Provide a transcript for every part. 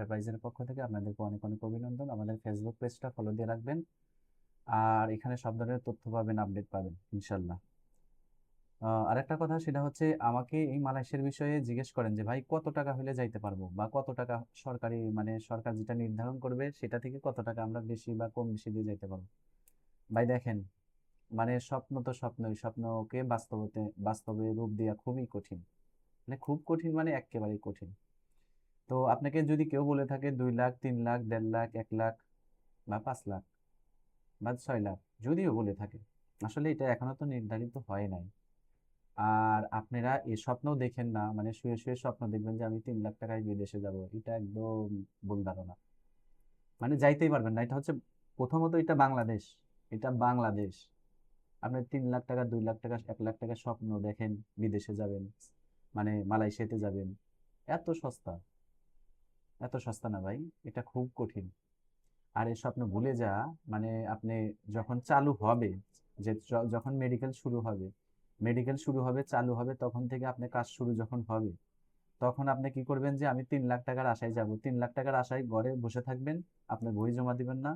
এন্টারপ্রাইজের পক্ষ থেকে আপনাদেরকে অনেক অনেক অভিনন্দন। আমাদের ফেসবুক পেজটা ফলো দিয়ে রাখবেন, আর এখানে সব ধরনের তথ্য পাবেন, আপডেট পাবেন ইনশাল্লাহ। আরেকটা কথা, সেটা হচ্ছে আমাকে এই মালয়েশিয়ার বিষয়ে জিজ্ঞেস করেন যে ভাই কত টাকা হলে যাইতে পারবো, বা কত টাকা সরকারি মানে সরকার যেটা নির্ধারণ করবে সেটা থেকে কত টাকা আমরা বেশি বা কম বেশি দিয়ে যাইতে পারবো। ভাই দেখেন, মানে স্বপ্ন তো স্বপ্নই, স্বপ্নকে বাস্তবে রূপ দেওয়া খুবই কঠিন। মানে খুব কঠিন, মানে একেবারেই কঠিন। তো আপনাকে যদি কেউ বলে থাকে 2 লাখ, 3 লাখ, 1.5 লাখ, 1 লাখ বা 5 লাখ বা 6 লাখ, যদিও বলে থাকে, আসলে এটা এখনো তো নির্ধারিত হয় নাই। আর আপনারা এ স্বপ্নও দেখেন না, মানে শুয়ে শুয়ে স্বপ্ন দেখবেন যে আমি 3 লাখ টাকায় বিদেশে যাব, এটা একদম ভুল ধারণা। মানে যাইতেই পারবেন না। এটা হচ্ছে, প্রথমত এটা বাংলাদেশ, এটা বাংলাদেশ। আপনি 3 লাখ টাকা, 2 লাখ টাকা, 1 লাখ টাকার স্বপ্ন দেখেন বিদেশে যাবেন, মানে মালয়েশিয়াতে যাবেন, এত সস্তা, এত সস্তা না ভাই, এটা খুব কঠিন। আর এই স্বপ্ন ভুলে যা, মানে আপনি যখন চালু হবে, যে যখন মেডিকেল শুরু হবে, চালু হবে, তখন থেকে আপনি কাজ শুরু যখন হবে, তখন আপনি কি করবেন যে আমি 3 লাখ টাকার আশায় যাব, 3 লাখ টাকার আশায় ঘরে বসে থাকবেন, আপনি বই জমা দিবেন না,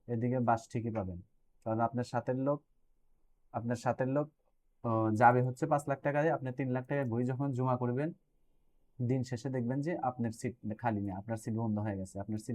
এদিকে বাস ঠিকই পাবেন। কারণ আপনার সাথের লোক যাবে হচ্ছে 5 লাখ টাকায়, আপনি 3 লাখ টাকায় বই যখন জমা করবেন, দিন শেষে দেখবেন যে আপনার সিট খালি নেই, আপনার সিট বন্ধ হয়ে গেছে, আপনার সিট